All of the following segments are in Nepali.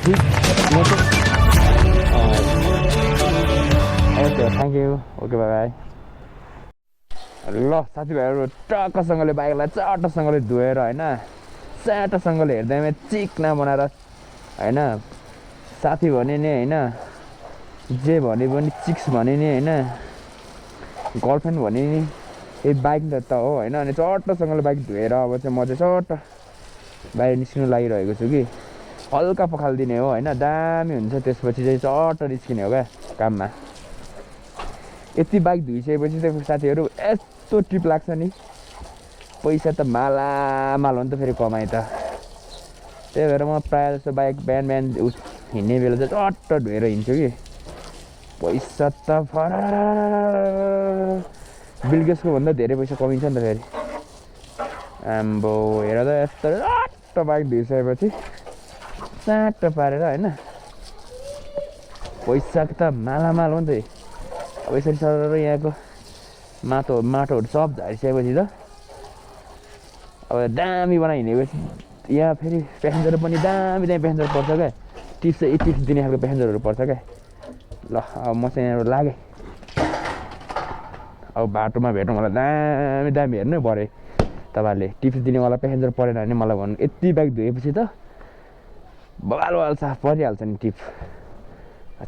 ठीक okay thank you okay by by ल साथीभाइहरू टक्कसँगले बाइकलाई चट्टसँगले धोएर होइन च्याटसँगले हेर्दैमा चिकना बनाएर होइन साथी भने नि होइन जे भने पनि चिक्स भने नि होइन गर्लफ्रेन्ड भने नि यही बाइक त हो होइन अनि चट्टसँगले बाइक धोएर अब चाहिँ म चाहिँ चट्ट बाहिर निस्किनु लागिरहेको छु कि हल्का पखालिदिने हो होइन दामी हुन्छ त्यसपछि चाहिँ चट्ट निस्किने हो क्या काममा यति बाइक धोइसकेपछि चाहिँ साथीहरू यस्तो ट्रिप लाग्छ नि पैसा त मालामाल हो नि त फेरि कमाइ त त्यही भएर म प्रायः जस्तो बाइक बिहान हिँड्ने बेला चाहिँ चट्ट धोएर हिँड्छु कि पैसा त बिलगेट्सको भन्दा धेरै पैसा कमिन्छ नि त फेरि आम्बो हेर त यस्तो चट्ट बाइक धोइसकेपछि चाँट पारेर होइन पैसा त मालामाल हो नि त अब यसरी सर यहाँको माटोहरू सब झारिसकेपछि त अब दामी बनाइ हिँडेपछि यहाँ फेरि प्यासेन्जर पनि दामी प्यासेन्जर पर्छ क्या टिप्स दिने खालको प्यासेन्जरहरू पर्छ क्या ल अब म चाहिँ यहाँबाट लागेँ अब बाटोमा भेटौँ मलाई दामी हेर्नु पऱ्यो तपाईँहरूले टिप्स दिनेवाला प्यासेन्जर परेन भने मलाई भन्नु यति बाइक धोएपछि त बवाल साफ परिहाल्छ नि टिप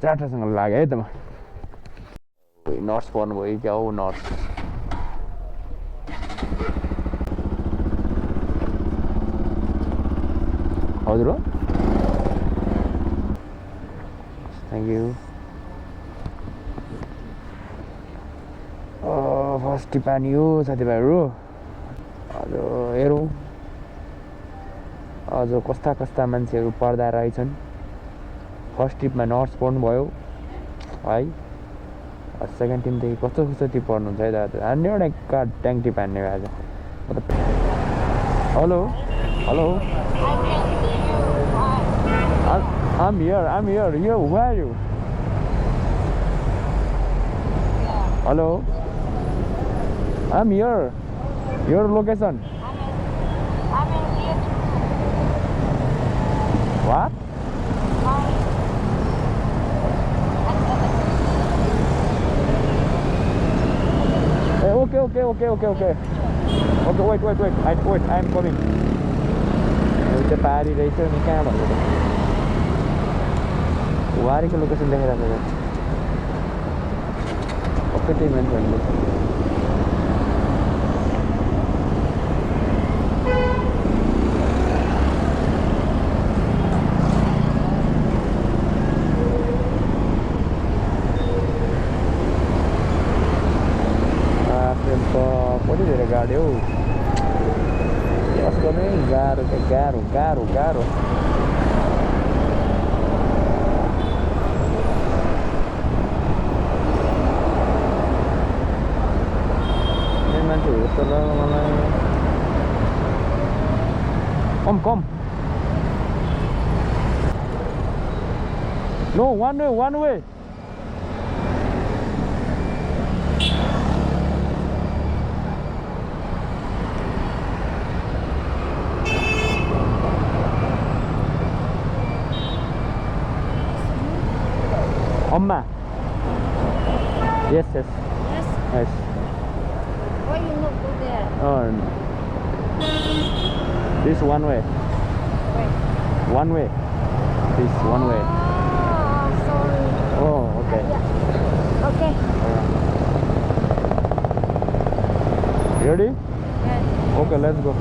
चाँटोसँग लाग्यो है त म नर्स पर्नु भयो क्या हौ नर्स हजुर हो थ्याङ्क यू फर्स्ट टिप पानी हो साथीभाइहरू हजुर हेरौँ अझ कस्ता कस्ता मान्छेहरू पर्दा रहेछन् फर्स्ट टिपमा नर्स पढ्नुभयो है सेकेन्ड टिमदेखि कस्तो कस्तो टिप पढ्नुहुन्छ है दादा हान्ने एउटा ट्याङ टिप हान्ने आज म त hello hello I'm here. Who are you? Hello. I'm here. Your location? I'm in here. What? Hey, okay. Okay, wait. I'm coming. It's a party racer. You can't. वारीको लोकेसन देखाइरहेको छ ओके त्यही मान्छेहरूले कति धेरै गाडी हौ कसको नै गाह्रो Come. No, one way. Amma. Yes. Why you not go there? Oh. This one way. Wait. One way. This one way. Oh, sorry. Oh, okay. Yeah. Okay. Ready? Yes. Okay, let's go.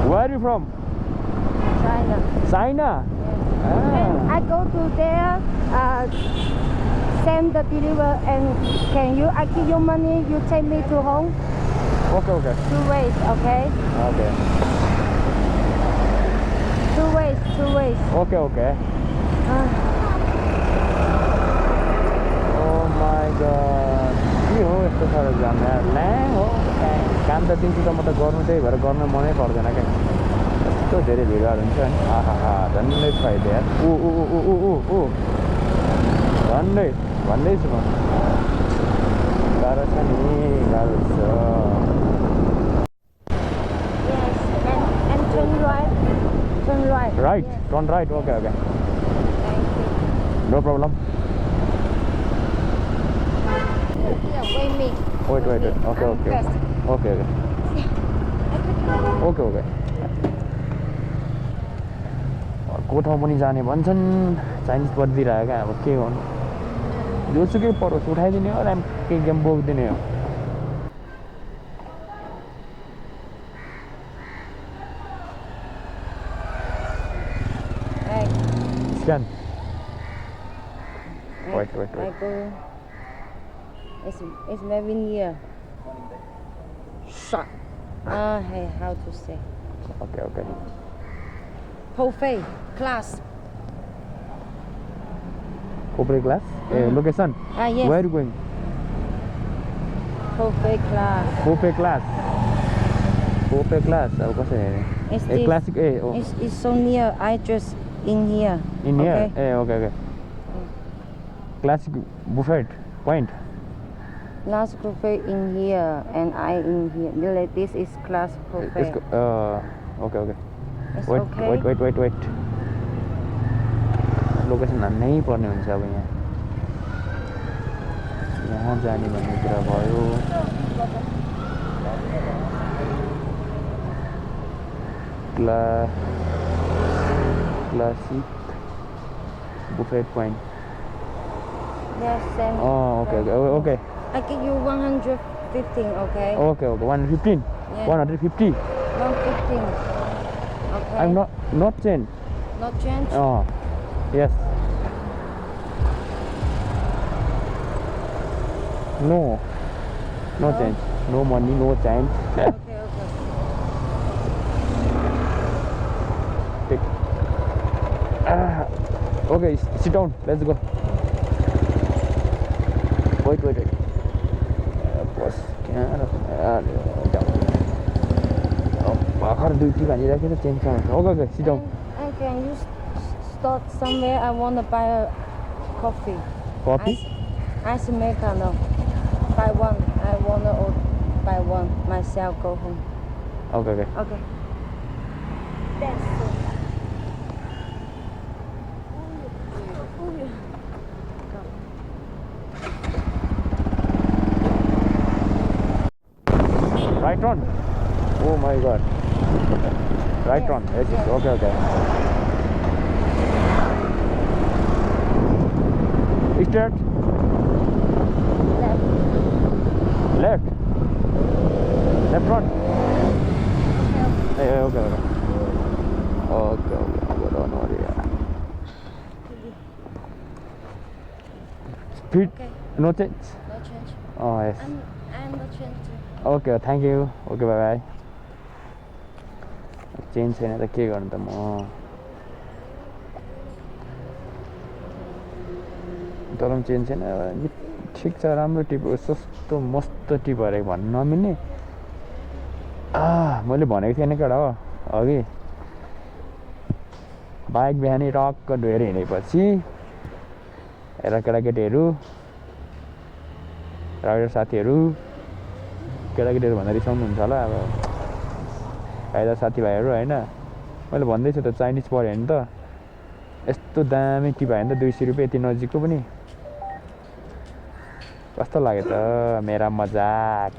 Where are you from? China. China? Yes. Ah. And I go to there, send the deliver, and I give you money, you take me to home. Okay. 2 ways, okay? Okay. 2 ways. Okay. Oh my god. के हो यस्तो साह्रो जाम यार ल्याङ हो काम त दिउँसो म त गर्नु त्यही भएर गर्न मनै पर्दैन क्या यस्तो धेरै भिडभाड हुन्छ नि आहा झन्डै फाइदा यार झन्डै भन्दैछु म गाह्रो छ नि गाह्रो छ Yes, and turn right. Turn right. Right Yes. Turn right okay okay Thank you. No problem Yeah, wait me. Wait wait me. Okay I'm okay fast. Okay okay okay okay अर्को ठाउँ पनि जाने भन्छन् चाइनिज परिदिइरहेको क्या अब के गर्नु जोसुकै परोस् उठाइदिने हो केही गेम बोकिदिने हो Hey. Scan I- Wait. I go. It's very near. Shot. Hey, how to say? Okay okay Buffet class. कोपरे क्लास ए location Yes. Where going Buffet class. कोपे क्लास अब कसरी हेर्ने It's ए this. क्लासिक ए ओ It's so near. I just in here. In here Okay. ए okay okay classic buffet point Class buffet in here and I in here. Like this is class buffet. यसको okay okay It's wait okay. Wait wait wait wait location हान्नै पर्ने हुन्छ अब यहाँ जाने भन्ने कुरा भयो classic buffet point Yes, same. Okay okay okay I give you 115, okay? Okay okay 115 Yeah. 150 115. Okay. I'm not change Not change? yes no change no money no change Okay, okay. Take. Okay sit down let's go wait बस क्या भर्खर दुईटी भनिराखेको छ चेन्ज गर्नु okay okay sit down And can you start somewhere? I want to buy a coffee. Coffee? Ice americano. Buy one. I want to buy one myself. Go home. Okay okay Okay. That's so. right turn oh my god right turn yes okay okay straight left front hey okay don't worry speed Okay. no change No change. oh yes I'm not change too. Okay thank you okay by by change छैन त के गर्नु त म तर पनि चेन्ज छैन ठिक छ राम्रो टिप सस्तो मस्त टिप हरेको भन्नु नमिल्ने मैले भनेको थिएँ नि केटा हो अघि बाइक बिहानै टक्क धोएर हिँडेपछि हेर केटाकेटीहरू र साथीहरू केटाकेटीहरू भन्दा रिसाउनुहुन्छ होला अब फाइदा साथीभाइहरू होइन मैले भन्दैछु त चाइनिज पऱ्यो भने त यस्तो दामी टिप आयो नि त 200 रुपियाँ यति नजिकको पनि कस्तो लाग्यो त मेरा मजाक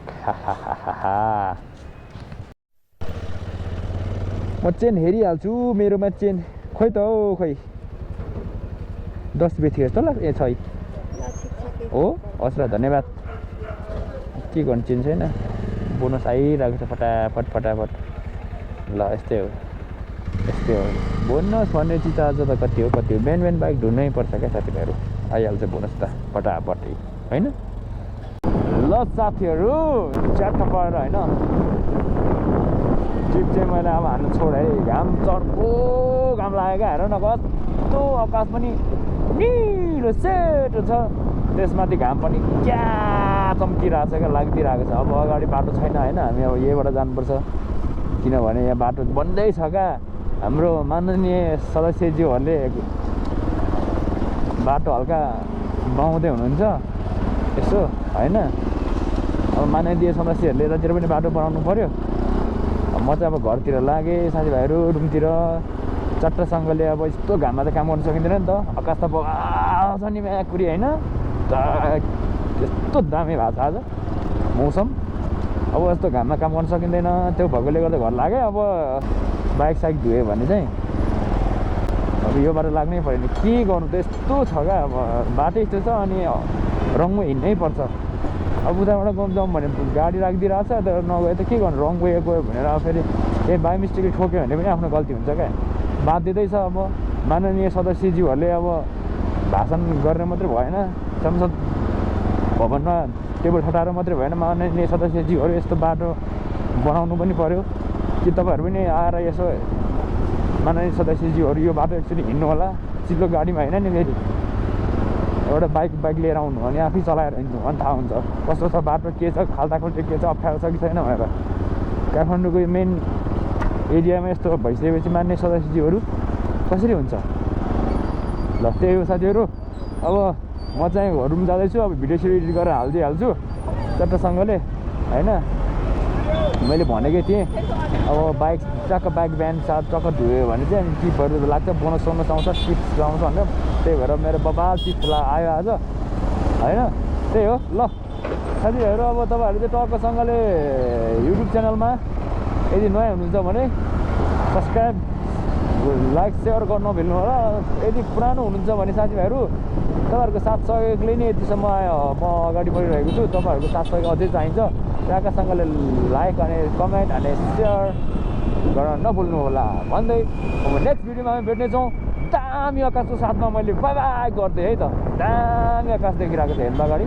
म चेन हेरिहाल्छु मेरोमा चेन खोइ त हौ खोइ 10 रुपियाँ थियो जस्तो लाग्छ ए छै हो हस् र धन्यवाद के गर्नु चेन छैन बोनस आइरहेको छ फटाफट ल यस्तै हो बोनस भन्ने चिज आज त कति हो बिहान बाइक ढुन्नै पर्छ क्या साथीभाइहरू आइहाल्छ बोनस त फटाफट होइन ल साथीहरू च्याट्ट परेर होइन टिप चाहिँ मैले अब हान्नु छोडेँ घाम चर्को घाम लागेको हेर न कस्तो आकाश पनि निलो सेतो छ त्यसमाथि घाम पनि क्या चम्किरहेको छ क्या लागिदिरहेको छ अब अगाडि बाटो छैन होइन हामी अब यहीबाट जानुपर्छ किनभने यहाँ बाटो बन्दै छ क्या हाम्रो माननीय सदस्यज्यूहरूले बाटो हल्का बनाउँदै हुनुहुन्छ यसो होइन मानवीय सदस्यहरूले यतातिर पनि बाटो बनाउनु पऱ्यो। म चाहिँ अब घरतिर लागेँ, साथीभाइहरू रुमतिर चट्टसँगले। अब यस्तो घाममा त काम गर्न सकिँदैन नि त, आकाश त छ नि म्याकुरी होइन, यस्तो दामी भएको छ आज मौसम। अब यस्तो घाममा काम गर्न सकिँदैन, त्यो भएकोले गर्दा घर लागेँ। अब बाइक साइक धुएँ भने चाहिँ अब यो बाटो लाग्नै पऱ्यो नि, के गर्नु त, यस्तो छ क्या। अब बाटो यस्तो छ अनि रङमा हिँड्नै पर्छ। अब उताबाट जाउँ भने गाडी राखिदिइरहेको छ, तर नगए त के गर्नु, रङ वे गयो भनेर अब फेरि केही बाई मिस्टेकले ठोक्यो भने पनि आफ्नो गल्ती हुन्छ क्या। बाध्यतै छ। अब माननीय सदस्यज्यूहरूले अब भाषण गर्ने मात्रै भएन, संसद भवनमा टेबल ठटाएर मात्रै भएन, माननीय सदस्यज्यूहरू यस्तो बाटो बनाउनु पनि पऱ्यो कि तपाईँहरू पनि आएर यसो माननीय सदस्यज्यूहरू यो बाटो एकचोटि हिँड्नु होला, चिल्लो गाडीमा होइन नि, फेरि एउटा बाइक लिएर आउनु अनि आफै चलाएर हिँड्नु अनि थाहा हुन्छ कस्तो छ बाटो, के छ, खाल्टाखुल्टी के छ, अप्ठ्यारो छ कि छैन भनेर। काठमाडौँको मेन एरियामा यस्तो भइसकेपछि मान्ने सदस्यज्यूहरू कसरी हुन्छ। ल त्यही हो साथीहरू, अब म चाहिँ रुम जाँदैछु। अब भिडियो सिडियो एडिट गरेर हालिदिइहाल्छु चट्टसँगले होइन। मैले भनेकै थिएँ अब बाइक टक्क बाइक बिहान टक्क धुयो भने चाहिँ टिपहरू लाग्छ, बोनस आउँछ, टिप्स आउँछ भनेर। त्यही भएर मेरो बबाल टिप्स आयो आज होइन। त्यही हो। ल साथीहरू, अब तपाईँहरू चाहिँ टक्कसँगले युट्युब च्यानलमा यदि नयाँ हुनुहुन्छ भने सब्सक्राइब, लाइक, सेयर गर्न नभुल्नु होला। यदि पुरानो हुनुहुन्छ भने साथीभाइहरू तपाईँहरूको साथ सहयोगले नै यतिसम्म म अगाडि बढिरहेको छु। तपाईँहरूको साथ सहयोग अझै चाहिन्छ। टक्कसँगले लाइक अनि कमेन्ट अनि सेयर गर्न नभुल्नु होला भन्दै अब नेक्स्ट भिडियोमा हामी भेट्नेछौँ। दामी आकाशको साथमा मैले बाई बाई गर्दै है त, दामी आकाश देखिरहेको छ हेर्नु अगाडि।